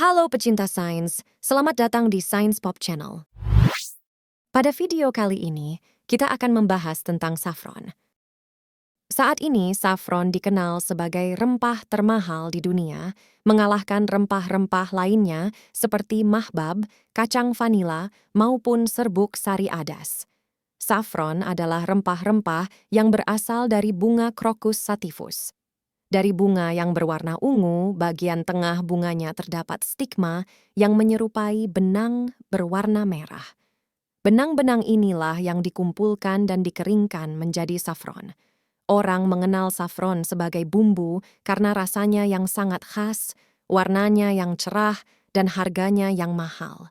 Halo pecinta sains, selamat datang di Science Pop Channel. Pada video kali ini, kita akan membahas tentang saffron. Saat ini, saffron dikenal sebagai rempah termahal di dunia, mengalahkan rempah-rempah lainnya seperti mahbab, kacang vanila, maupun serbuk sari adas. Saffron adalah rempah-rempah yang berasal dari bunga Crocus sativus. Dari bunga yang berwarna ungu, bagian tengah bunganya terdapat stigma yang menyerupai benang berwarna merah. Benang-benang inilah yang dikumpulkan dan dikeringkan menjadi saffron. Orang mengenal saffron sebagai bumbu karena rasanya yang sangat khas, warnanya yang cerah, dan harganya yang mahal.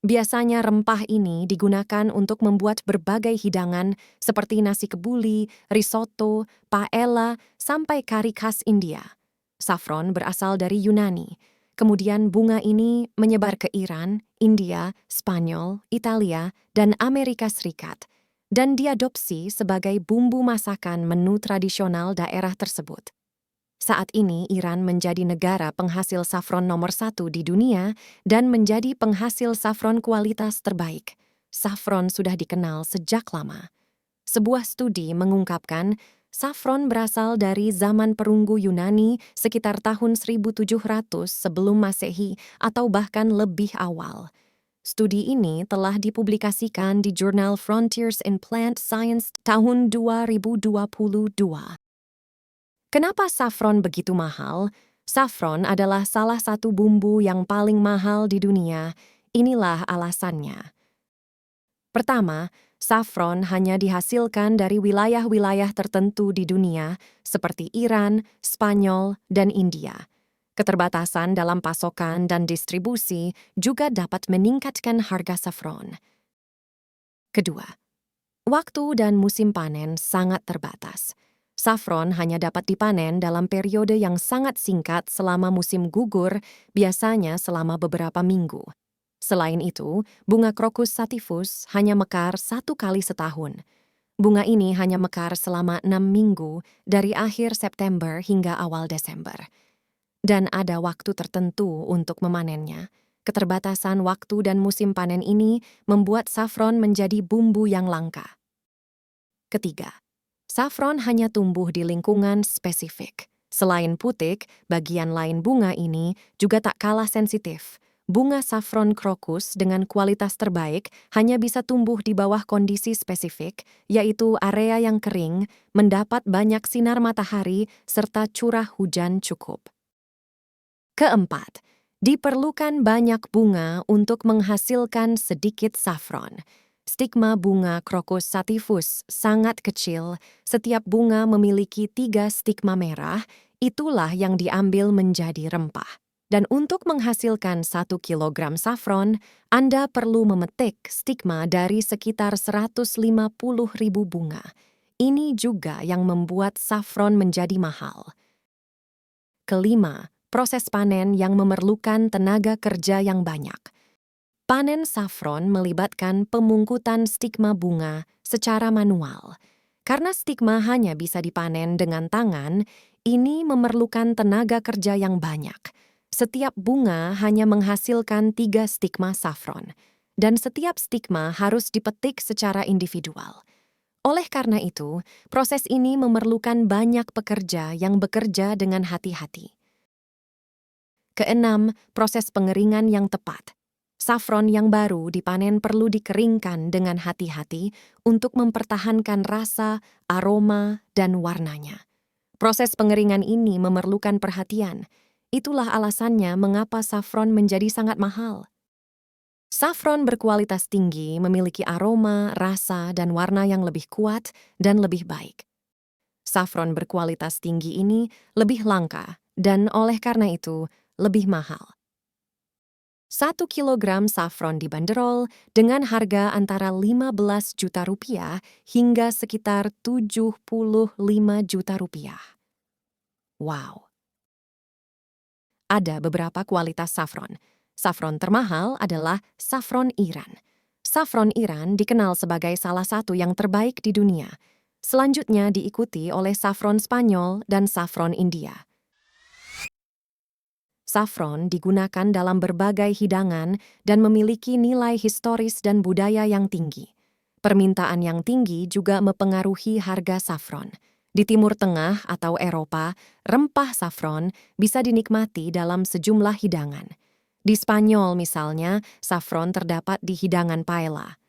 Biasanya rempah ini digunakan untuk membuat berbagai hidangan seperti nasi kebuli, risotto, paella, sampai kari khas India. Saffron berasal dari Yunani. Kemudian bunga ini menyebar ke Iran, India, Spanyol, Italia, dan Amerika Serikat, dan diadopsi sebagai bumbu masakan menu tradisional daerah tersebut. Saat ini, Iran menjadi negara penghasil saffron nomor 1 di dunia dan menjadi penghasil saffron kualitas terbaik. Saffron sudah dikenal sejak lama. Sebuah studi mengungkapkan saffron berasal dari zaman perunggu Yunani sekitar tahun 1700 sebelum Masehi atau bahkan lebih awal. Studi ini telah dipublikasikan di jurnal Frontiers in Plant Science tahun 2022. Kenapa saffron begitu mahal? Saffron adalah salah satu bumbu yang paling mahal di dunia. Inilah alasannya. Pertama, saffron hanya dihasilkan dari wilayah-wilayah tertentu di dunia, seperti Iran, Spanyol, dan India. Keterbatasan dalam pasokan dan distribusi juga dapat meningkatkan harga saffron. Kedua, waktu dan musim panen sangat terbatas. Saffron hanya dapat dipanen dalam periode yang sangat singkat selama musim gugur, biasanya selama beberapa minggu. Selain itu, bunga Crocus sativus hanya mekar 1 kali setahun. Bunga ini hanya mekar selama 6 minggu dari akhir September hingga awal Desember. Dan ada waktu tertentu untuk memanennya. Keterbatasan waktu dan musim panen ini membuat saffron menjadi bumbu yang langka. Ketiga, saffron hanya tumbuh di lingkungan spesifik. Selain putik, bagian lain bunga ini juga tak kalah sensitif. Bunga saffron crocus dengan kualitas terbaik hanya bisa tumbuh di bawah kondisi spesifik, yaitu area yang kering, mendapat banyak sinar matahari, serta curah hujan cukup. Keempat, diperlukan banyak bunga untuk menghasilkan sedikit saffron. Stigma bunga Crocus sativus sangat kecil, setiap bunga memiliki 3 stigma merah, itulah yang diambil menjadi rempah. Dan untuk menghasilkan 1 kilogram saffron, Anda perlu memetik stigma dari sekitar 150.000 bunga. Ini juga yang membuat saffron menjadi mahal. Kelima, proses panen yang memerlukan tenaga kerja yang banyak. Panen saffron melibatkan pemungkutan stigma bunga secara manual. Karena stigma hanya bisa dipanen dengan tangan, ini memerlukan tenaga kerja yang banyak. Setiap bunga hanya menghasilkan 3 stigma saffron, dan setiap stigma harus dipetik secara individual. Oleh karena itu, proses ini memerlukan banyak pekerja yang bekerja dengan hati-hati. Keenam, proses pengeringan yang tepat. Saffron yang baru dipanen perlu dikeringkan dengan hati-hati untuk mempertahankan rasa, aroma, dan warnanya. Proses pengeringan ini memerlukan perhatian. Itulah alasannya mengapa saffron menjadi sangat mahal. Saffron berkualitas tinggi memiliki aroma, rasa, dan warna yang lebih kuat dan lebih baik. Saffron berkualitas tinggi ini lebih langka dan oleh karena itu lebih mahal. 1 kilogram saffron dibanderol dengan harga antara 15 juta rupiah hingga sekitar 75 juta rupiah. Wow! Ada beberapa kualitas saffron. Saffron termahal adalah saffron Iran. Saffron Iran dikenal sebagai salah satu yang terbaik di dunia. Selanjutnya diikuti oleh saffron Spanyol dan saffron India. Saffron digunakan dalam berbagai hidangan dan memiliki nilai historis dan budaya yang tinggi. Permintaan yang tinggi juga mempengaruhi harga saffron. Di Timur Tengah atau Eropa, rempah saffron bisa dinikmati dalam sejumlah hidangan. Di Spanyol misalnya, saffron terdapat di hidangan paella.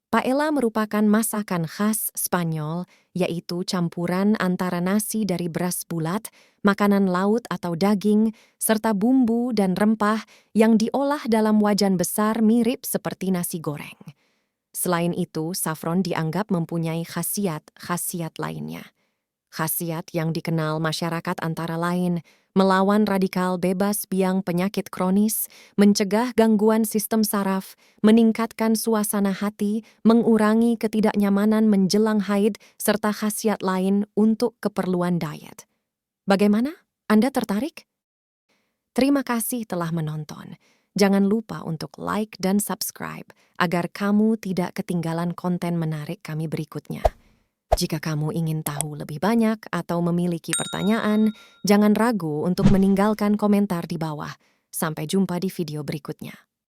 Paella merupakan masakan khas Spanyol, yaitu campuran antara nasi dari beras bulat, makanan laut atau daging, serta bumbu dan rempah yang diolah dalam wajan besar mirip seperti nasi goreng. Selain itu, saffron dianggap mempunyai khasiat-khasiat lainnya. Khasiat yang dikenal masyarakat antara lain melawan radikal bebas biang penyakit kronis, mencegah gangguan sistem saraf, meningkatkan suasana hati, mengurangi ketidaknyamanan menjelang haid, serta khasiat lain untuk keperluan diet. Bagaimana? Anda tertarik? Terima kasih telah menonton. Jangan lupa untuk like dan subscribe agar kamu tidak ketinggalan konten menarik kami berikutnya. Jika kamu ingin tahu lebih banyak atau memiliki pertanyaan, jangan ragu untuk meninggalkan komentar di bawah. Sampai jumpa di video berikutnya.